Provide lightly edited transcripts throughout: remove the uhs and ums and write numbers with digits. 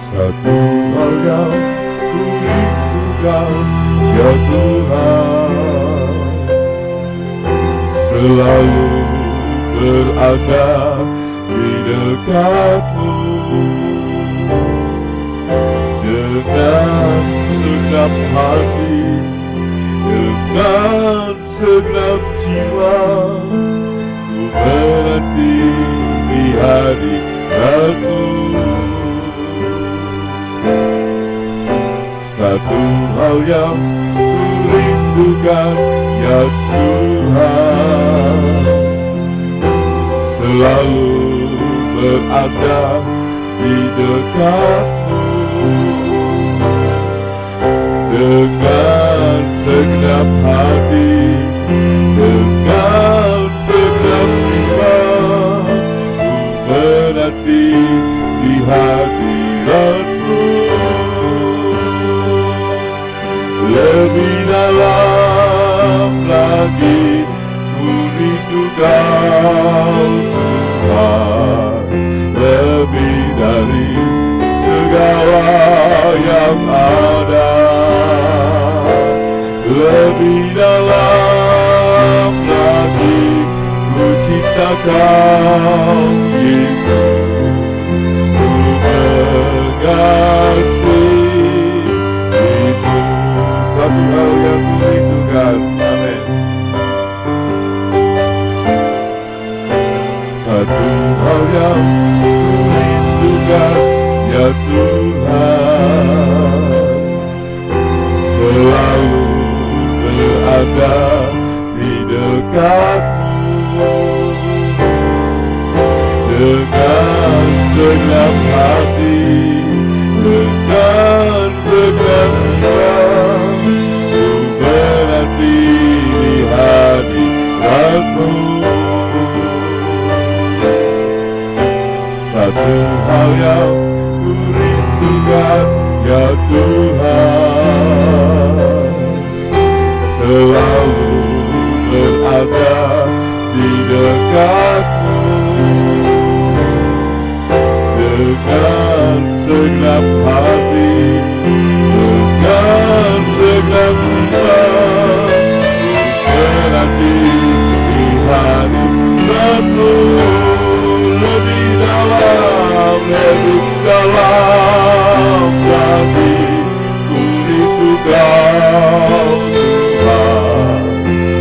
Satu hal yang ku rindukan, ya Tuhan, selalu berada di dekatmu. Dengan segenap hati, dengan segenap jiwa, ku menanti di hadiratmu. Satu hal yang ku rindukan, ya Tuhan, selalu berada di dekatmu. Dengan segenap hati, dengan segenap jiwa, ku menanti di hadiratmu. Lebih dalam lagi ku rindu Kau Tuhan, lebih dari segala yang ada. Lebih dalam lagi ku cinta Kau Yesus, ku mengasihimu. Satu hal yang ku rindukan, amin. Satu hal yang ku rindukan, ya Tuhan, selalu berada di dekatmu. Dengan segenap hati, dengan segenap jiwa, ku menanti di hadiratmu. Satu hal yang ku rindukan, ya Tuhan, selalu berada di dekatmu. Dengan segenap hati, dengan segenap jiwa, ku menanti di hadiratmu. Lebih dalam lagi ku rindu Kau Tuhan,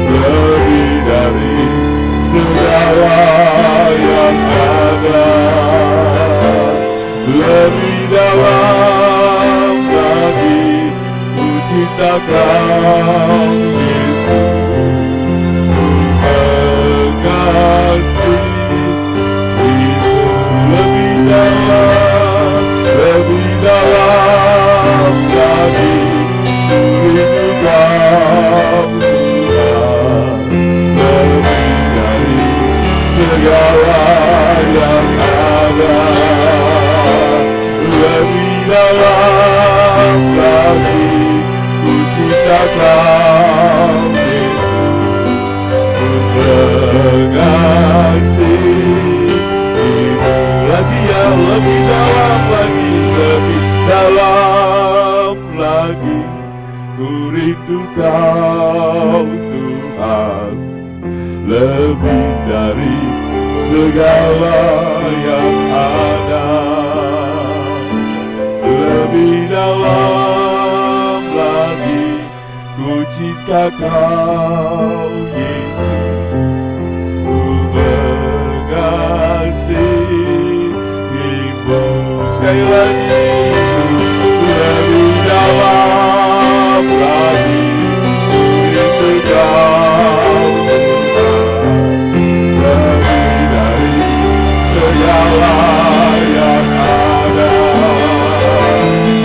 lebih dari segala yang ada. Lebih dalam lagi ku cinta Kau Yesus, ku mengasihimu. Lebih dalam lagi ku rindu Kau Tuhan, lebih dari segala yang ada. Lebih dalam lagi ku cinta Kau Yesus, ku mengasihimu. Lagi ya, lebih dalam lagi, lebih dalam lagi ku rindu Kau Tuhan, lebih dari segala yang ada. Lebih dalam lagi ku cinta Kau Yesus, ku mengasihimu. Sekali lagi, lebih dalam lagi ku rindu Kau Tuhan, lebih dari segala yang ada.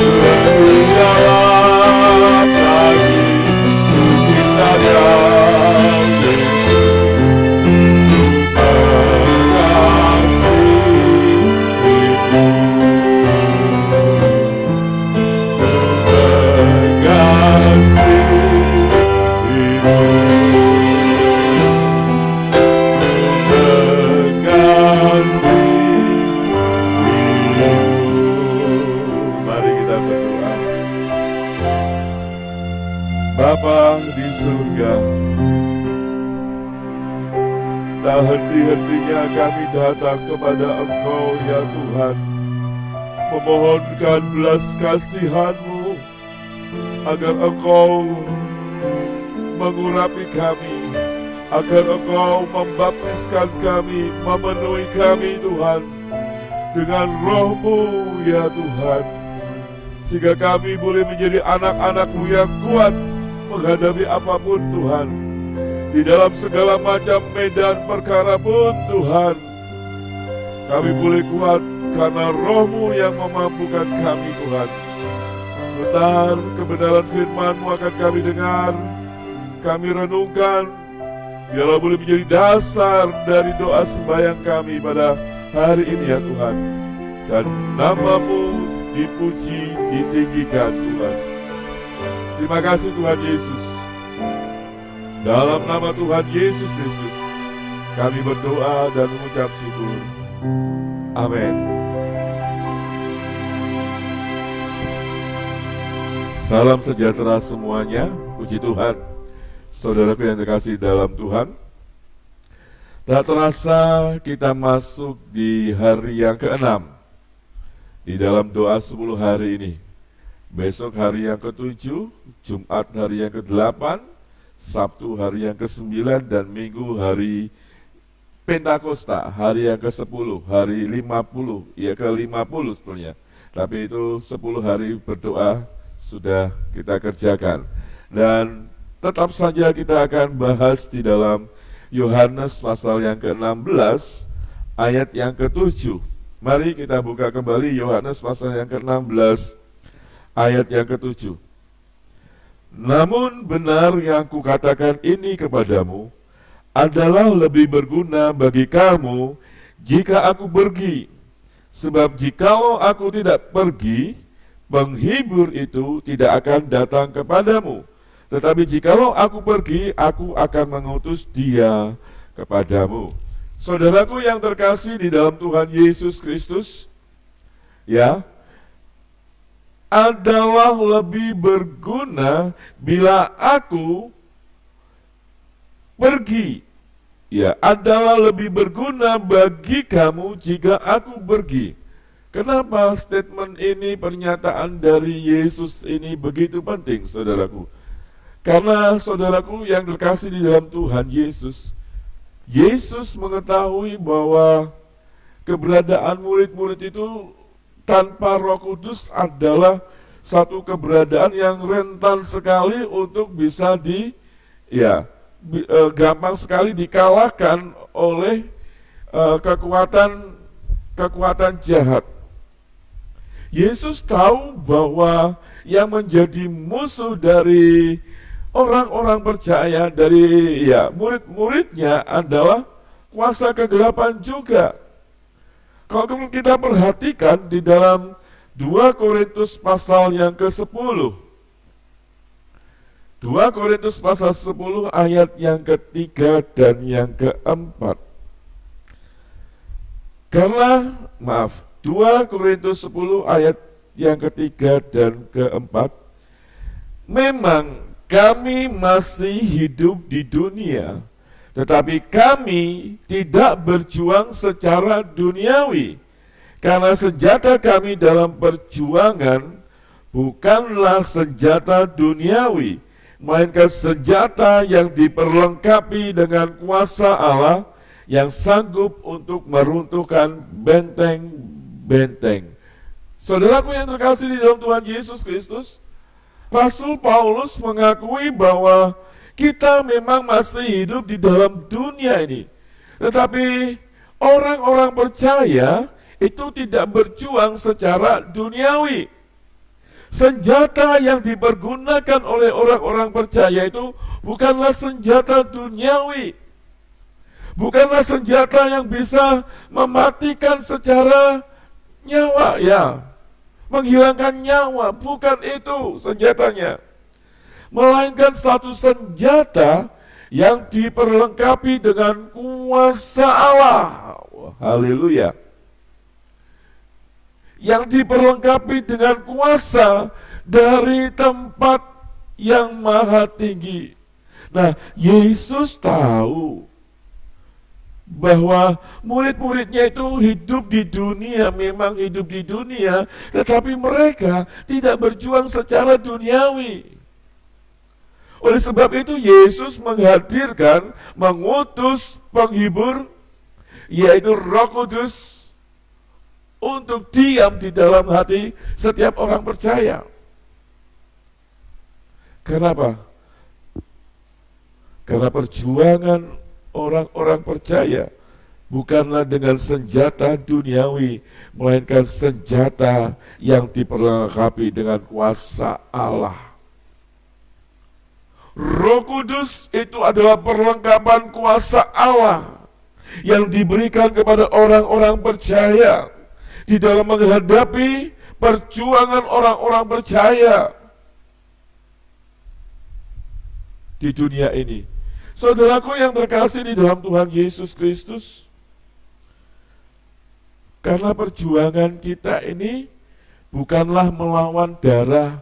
Lebih dalam lagi ku cinta Kau Yesus, ku Tak henti-hentinya kami datang kepada Engkau ya Tuhan, memohonkan belas kasihan-Mu agar Engkau mengurapi kami, agar Engkau membaptiskan kami, memenuhi kami Tuhan dengan Roh-Mu ya Tuhan, sehingga kami boleh menjadi anak-anak-Mu yang kuat menghadapi apapun Tuhan. Di dalam segala macam medan perkara pun Tuhan, kami boleh kuat karena Roh-Mu yang memampukan kami Tuhan. Sebentar kebenaran firman-Mu akan kami dengar, kami renungkan, biarlah boleh menjadi dasar dari doa sembahyang kami pada hari ini ya Tuhan. Dan nama-Mu dipuji, ditinggikan Tuhan. Terima kasih Tuhan Yesus. Dalam nama Tuhan Yesus Kristus kami berdoa dan mengucap syukur. Amin. Salam sejahtera semuanya. Puji Tuhan. Saudaraku yang terkasih dalam Tuhan, tak terasa kita masuk di hari yang ke-6 di dalam doa 10 hari ini. Besok hari yang ke-7, Jumat hari yang ke-8, Sabtu hari yang ke-9, dan Minggu hari Pentakosta hari yang ke-10, hari 50, ya ke-50 sebenarnya. Tapi itu 10 hari berdoa sudah kita kerjakan. Dan tetap saja kita akan bahas di dalam Yohanes pasal yang ke-16 ayat yang ke-7. Mari kita buka kembali Yohanes pasal yang ke-16 ayat yang ke-7. Namun benar yang kukatakan ini kepadamu adalah lebih berguna bagi kamu jika aku pergi. Sebab jikalau aku tidak pergi, penghibur itu tidak akan datang kepadamu. Tetapi jikalau aku pergi, aku akan mengutus dia kepadamu. Saudaraku yang terkasih di dalam Tuhan Yesus Kristus, ya, adalah lebih berguna bila aku pergi. Ya, adalah lebih berguna bagi kamu jika aku pergi. Kenapa statement ini, pernyataan dari Yesus ini begitu penting, saudaraku? Karena saudaraku yang terkasih di dalam Tuhan Yesus, Yesus mengetahui bahwa keberadaan murid-murid itu tanpa Roh Kudus adalah satu keberadaan yang rentan sekali untuk bisa gampang sekali dikalahkan oleh kekuatan jahat. Yesus tahu bahwa yang menjadi musuh dari orang-orang percaya, dari murid-muridnya adalah kuasa kegelapan juga. Kalau kita perhatikan di dalam 2 Korintus pasal yang ke-10, 2 Korintus pasal 10 ayat yang ke-3 dan yang ke-4. 2 Korintus 10 ayat yang ke-3 dan ke-4. Memang kami masih hidup di dunia, tetapi kami tidak berjuang secara duniawi, karena senjata kami dalam perjuangan bukanlah senjata duniawi, melainkan senjata yang diperlengkapi dengan kuasa Allah yang sanggup untuk meruntuhkan benteng-benteng. Saudaraku yang terkasih di dalam Tuhan Yesus Kristus, Rasul Paulus mengakui bahwa kita memang masih hidup di dalam dunia ini, tetapi orang-orang percaya itu tidak berjuang secara duniawi. Senjata yang dipergunakan oleh orang-orang percaya itu bukanlah senjata duniawi, bukanlah senjata yang bisa mematikan secara nyawa, menghilangkan nyawa, bukan itu senjatanya. Melainkan satu senjata yang diperlengkapi dengan kuasa Allah. Haleluya. Yang diperlengkapi dengan kuasa dari tempat yang maha tinggi. Nah, Yesus tahu bahwa murid-muridnya itu hidup di dunia, memang hidup di dunia, tetapi mereka tidak berjuang secara duniawi. Oleh sebab itu Yesus menghadirkan, mengutus penghibur, yaitu Roh Kudus, untuk diam di dalam hati setiap orang percaya. Kenapa? Karena perjuangan orang-orang percaya bukanlah dengan senjata duniawi, melainkan senjata yang diperlengkapi dengan kuasa Allah. Roh Kudus itu adalah perlengkapan kuasa Allah yang diberikan kepada orang-orang percaya di dalam menghadapi perjuangan orang-orang percaya di dunia ini. Saudaraku yang terkasih di dalam Tuhan Yesus Kristus, karena perjuangan kita ini bukanlah melawan darah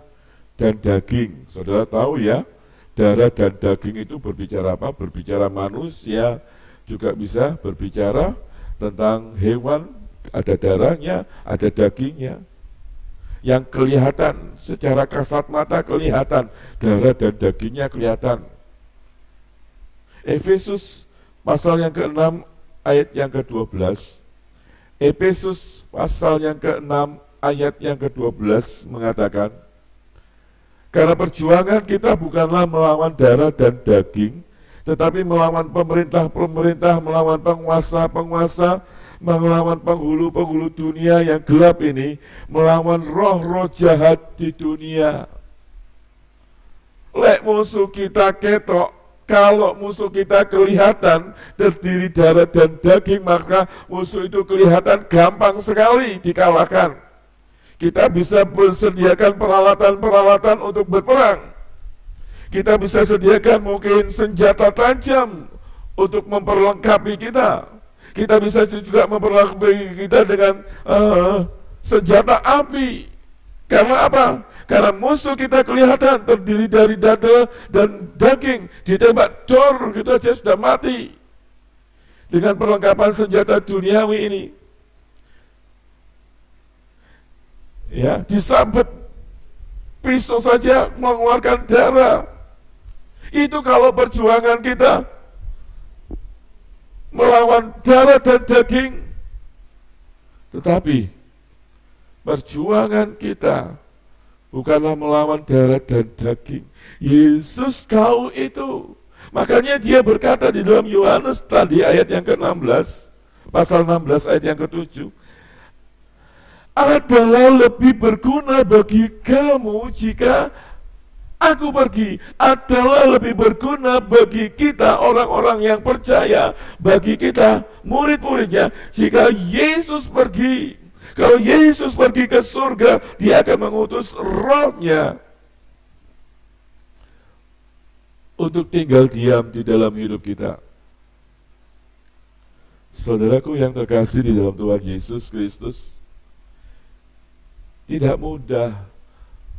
dan daging. Saudara tahu ya, darah dan daging itu berbicara apa? Berbicara manusia, juga bisa berbicara tentang hewan, ada darahnya, ada dagingnya. Yang kelihatan secara kasat mata kelihatan, darah dan dagingnya kelihatan. Efesus pasal yang ke-6 ayat yang ke-12. Efesus pasal yang ke-6 ayat yang ke-12 mengatakan, karena perjuangan kita bukanlah melawan darah dan daging, tetapi melawan pemerintah-pemerintah, melawan penguasa-penguasa, melawan penghulu-penghulu dunia yang gelap ini, melawan roh-roh jahat di dunia. Lek musuh kita ketok, kalau musuh kita kelihatan terdiri darah dan daging, maka musuh itu kelihatan gampang sekali dikalahkan. Kita bisa sediakan peralatan-peralatan untuk berperang. Kita bisa sediakan mungkin senjata tajam untuk memperlengkapi kita. Kita bisa juga memperlengkapi kita dengan senjata api. Karena apa? Karena musuh kita kelihatan terdiri dari dada dan daging, ditembak dor gitu aja sudah mati. Dengan perlengkapan senjata duniawi ini, ya, disabet pisau saja mengeluarkan darah. Itu kalau perjuangan kita melawan darah dan daging. Tetapi perjuangan kita bukanlah melawan darah dan daging. Yesus tahu itu. Makanya dia berkata di dalam Yohanes tadi ayat yang ke-16, pasal 16 ayat yang ke-7, adalah lebih berguna bagi kamu jika aku pergi. Adalah lebih berguna bagi kita orang-orang yang percaya, bagi kita murid-muridnya, jika Yesus pergi. Kalau Yesus pergi ke surga, dia akan mengutus rohnya untuk tinggal diam di dalam hidup kita. Saudaraku yang terkasih di dalam Tuhan Yesus Kristus, tidak mudah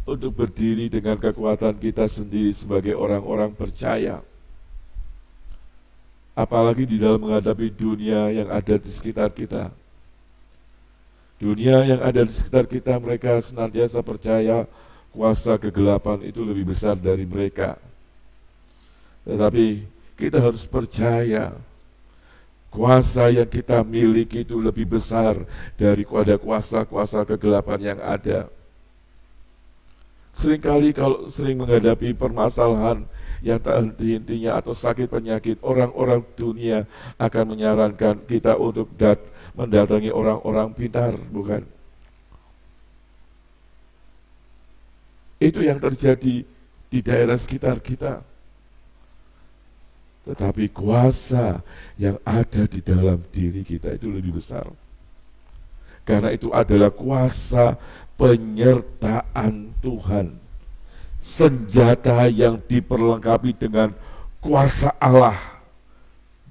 untuk berdiri dengan kekuatan kita sendiri sebagai orang-orang percaya. Apalagi di dalam menghadapi dunia yang ada di sekitar kita. Dunia yang ada di sekitar kita, mereka senantiasa percaya kuasa kegelapan itu lebih besar dari mereka. Tetapi kita harus percaya kuasa yang kita miliki itu lebih besar daripada kuasa-kuasa kegelapan yang ada. Seringkali kalau sering menghadapi permasalahan yang tak henti-hentinya atau sakit penyakit, orang-orang dunia akan menyarankan kita untuk mendatangi orang-orang pintar, bukan? Itu yang terjadi di daerah sekitar kita. Tetapi kuasa yang ada di dalam diri kita itu lebih besar. Karena itu adalah kuasa penyertaan Tuhan. Senjata yang diperlengkapi dengan kuasa Allah.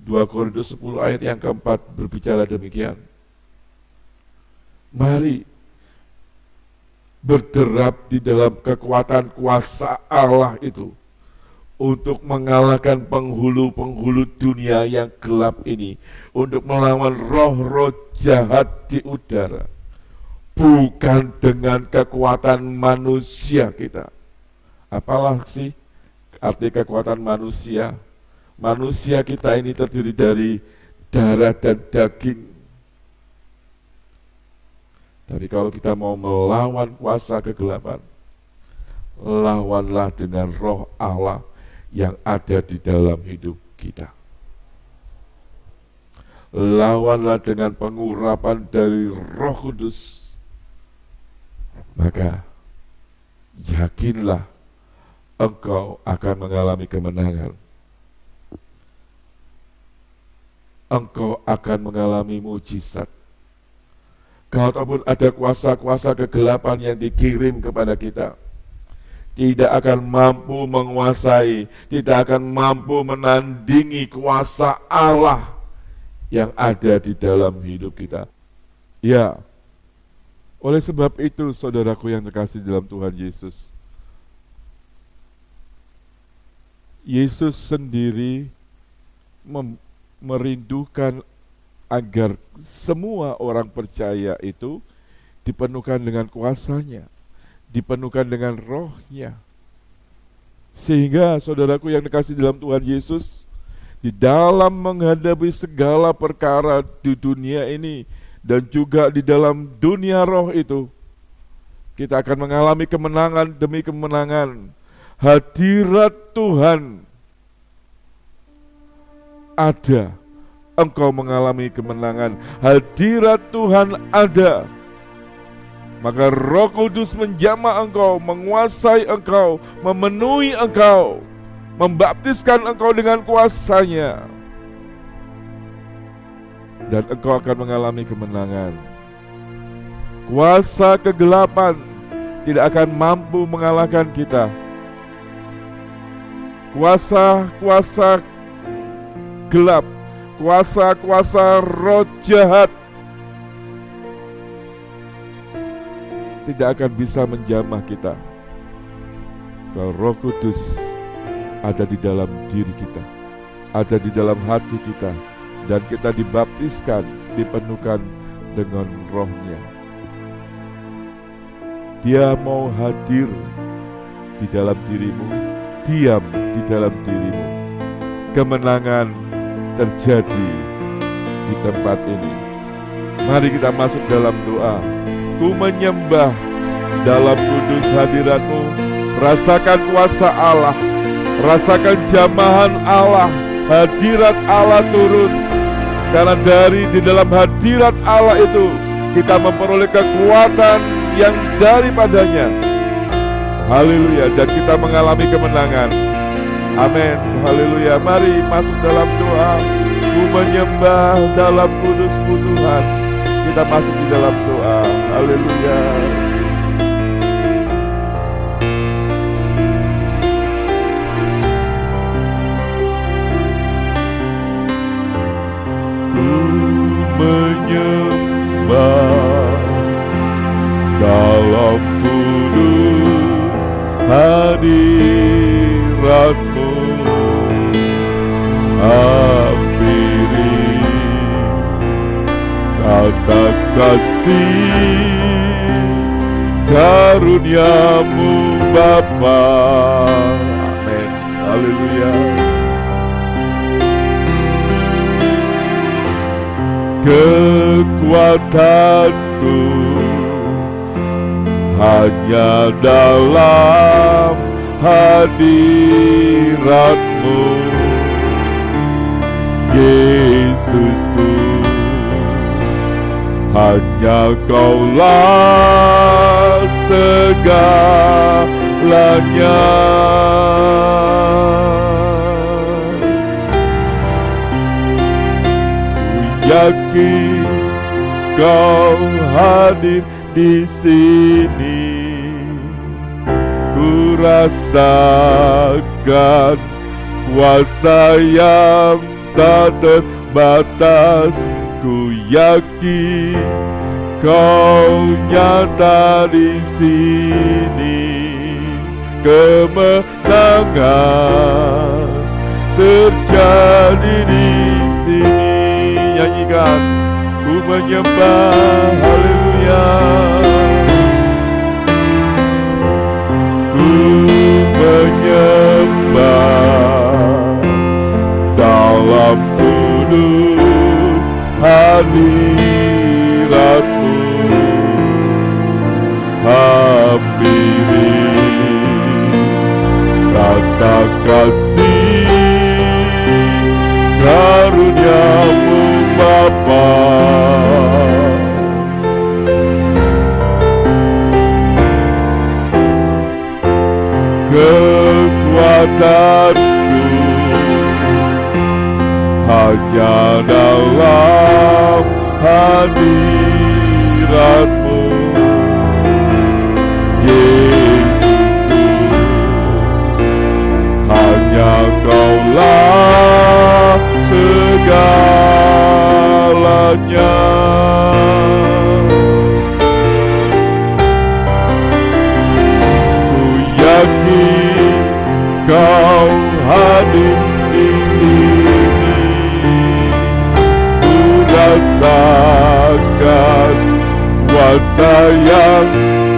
2 Korintus 10 ayat yang keempat berbicara demikian. Mari berderap di dalam kekuatan kuasa Allah itu untuk mengalahkan penghulu-penghulu dunia yang gelap ini, untuk melawan roh-roh jahat di udara, bukan dengan kekuatan manusia kita. Apalah sih arti kekuatan manusia? Manusia kita ini terdiri dari darah dan daging. Tapi kalau kita mau melawan kuasa kegelapan, lawanlah dengan roh Allah yang ada di dalam hidup kita. Lawanlah dengan pengurapan dari Roh Kudus. Maka yakinlah engkau akan mengalami kemenangan. Engkau akan mengalami mujizat. Kalaupun ada kuasa-kuasa kegelapan yang dikirim kepada kita, tidak akan mampu menguasai, tidak akan mampu menandingi kuasa Allah yang ada di dalam hidup kita. Ya, oleh sebab itu saudaraku yang terkasih dalam Tuhan Yesus, Yesus sendiri merindukan agar semua orang percaya itu dipenuhkan dengan kuasanya, dipenuhkan dengan rohnya. Sehingga saudaraku yang dikasih dalam Tuhan Yesus, di dalam menghadapi segala perkara di dunia ini dan juga di dalam dunia roh itu, kita akan mengalami kemenangan demi kemenangan. Hadirat Tuhan ada, engkau mengalami kemenangan. Hadirat Tuhan ada, maka Roh Kudus menjamah engkau, menguasai engkau, memenuhi engkau, membaptiskan engkau dengan kuasanya, dan engkau akan mengalami kemenangan. Kuasa kegelapan tidak akan mampu mengalahkan kita. Kuasa-kuasa gelap, kuasa-kuasa roh jahat tidak akan bisa menjamah kita. Kalau Roh Kudus ada di dalam diri kita, ada di dalam hati kita, dan kita dibaptiskan, dipenuhkan dengan rohnya. Dia mau hadir di dalam dirimu, diam di dalam dirimu. Kemenangan terjadi di tempat ini. Mari kita masuk dalam doa. Ku menyembah dalam kudus hadirat-Mu. Rasakan kuasa Allah, rasakan jamahan Allah, hadirat Allah turun. Karena di dalam hadirat Allah itu kita memperoleh kekuatan yang daripadanya. Haleluya, dan kita mengalami kemenangan. Amin, haleluya. Mari masuk dalam doa. Ku menyembah dalam kudus-Mu Tuhan. Kita masuk di dalam doa. Haleluya. Ku menyembah dalam kudus hadirat-Mu. Hampiri kata kasih karunia-Mu Bapa. Amin, haleluya. Kekuatanku hanya dalam hadirat-Mu, Yesusku. Hanya Kaulah segalanya. Ku yakin Kau hadir di sini. Ku rasakan kuasa yang tak terbatas. Ku yakin Kau nyata di sini. kemenangan terjadi di sini. Nyanyikan, ku menyembah, haleluya. Ku menyembah dalam kudus hadirat-Mu, hampiri rata kasih karunia-Mu Bapa. Kekuatanku hanya dalam hadirat-Mu, Yesusku, hanya Kaulah segalanya. Ku yakin Kau hadir di sini, ku rasakan kuasa yang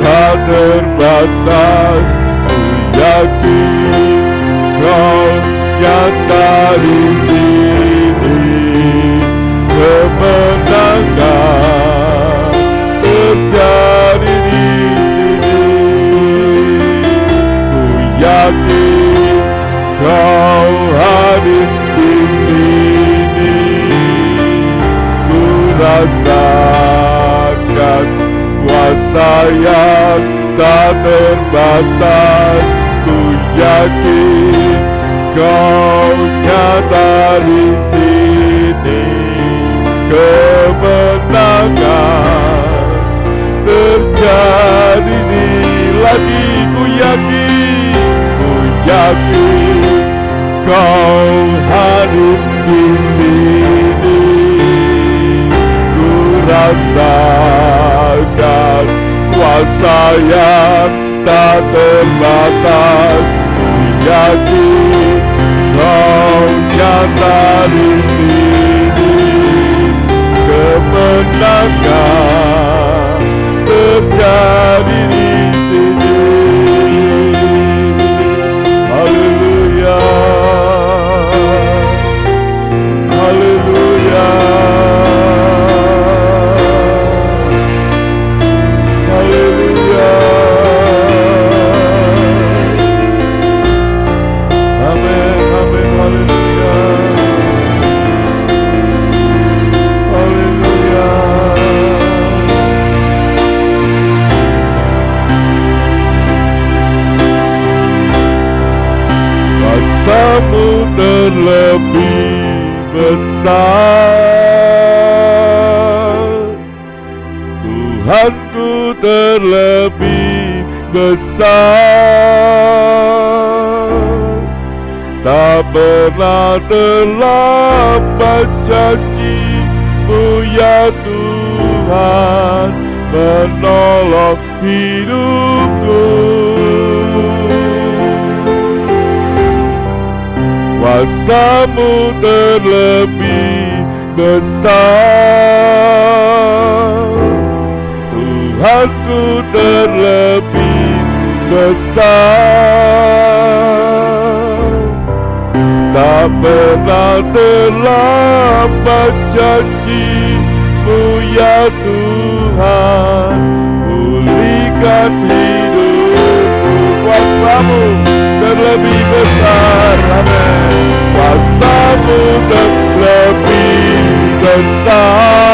tak terbatas. Ku yakin Kau nyata di sini, kemenangan terjadi di sini. Ku yakin Kau hadir di sini, ku rasakan kuasa yang tak terbatas. Ku yakin Kau nyata di sini, kemenangan terjadi di lagi. Ku yakin Kau hadir di sini, ku rasakan kuasa yang tak terbatas. Ku yakin Kau nyata di sini, kemenangan terjadi di sini. Haleluya, haleluya, haleluya. Amin, amin, haleluya, haleluya. Kuasa-Mu terlebih besar, Tuhanku terlebih besar. Tak pernah terlambat janji-Mu ya Tuhan, menolong hidupku. Kuasa-Mu terlebih besar, Tuhanku terlebih besar. Tak pernah terlambat janji-Mu ya Tuhan, pulihkan hidupku. Kuasa-Mu terlebih besar, amin. Kuasa-Mu terlebih besar,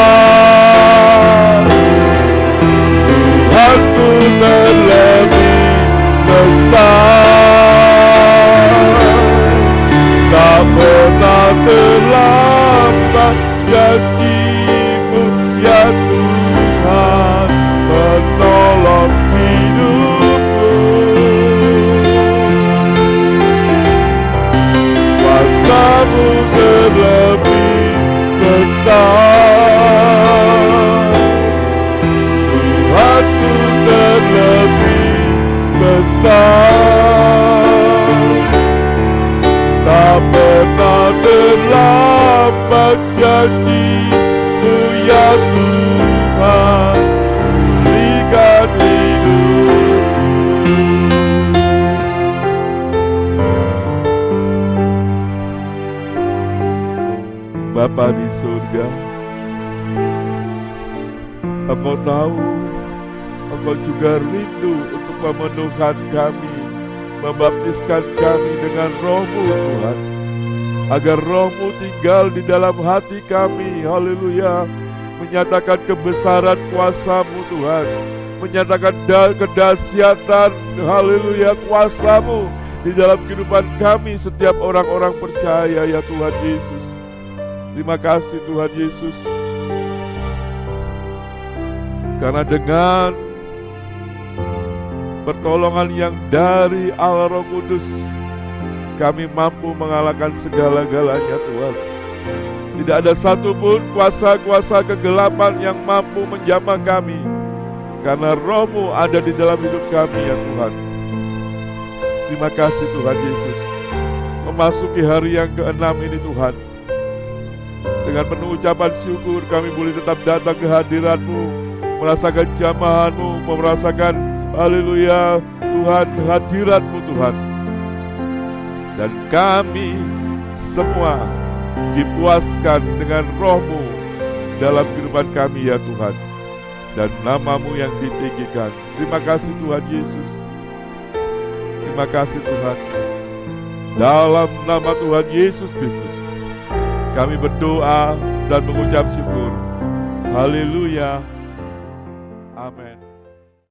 Tuhanku terlebih besar. Tak pernah terlambat janji-Mu ya Tuhan, menolong hidupku. Kuasa-Mu terlebih besar, Tuhanku terlebih besar. janji-Mu ya Tuhan, berikan hidupku. Bapa di surga, Engkau tahu, Engkau juga rindu untuk memenuhkan kami, membaptiskan kami dengan Roh-Mu Tuhan, agar Roh-Mu tinggal di dalam hati kami. Haleluya. Menyatakan kebesaran kuasa-Mu Tuhan, menyatakan kedahsyatan, haleluya, kuasa-Mu di dalam kehidupan kami, setiap orang-orang percaya ya Tuhan Yesus. Terima kasih Tuhan Yesus, karena dengan pertolongan yang dari Allah Roh Kudus, kami mampu mengalahkan segala-galanya Tuhan. Tidak ada satupun kuasa-kuasa kegelapan yang mampu menjamah kami, karena Roh-Mu ada di dalam hidup kami ya Tuhan. Terima kasih Tuhan Yesus. Memasuki hari yang ke-6 ini Tuhan, dengan penuh ucapan syukur kami boleh tetap datang ke hadirat-Mu, merasakan jamahan-Mu, merasakan haleluya Tuhan, hadirat-Mu Tuhan. Dan kami semua dipuaskan dengan Roh-Mu dalam kehidupan kami ya Tuhan, dan nama-Mu yang ditinggikan. Terima kasih Tuhan Yesus. Terima kasih Tuhan. Dalam nama Tuhan Yesus Kristus kami berdoa dan mengucap syukur. Haleluya.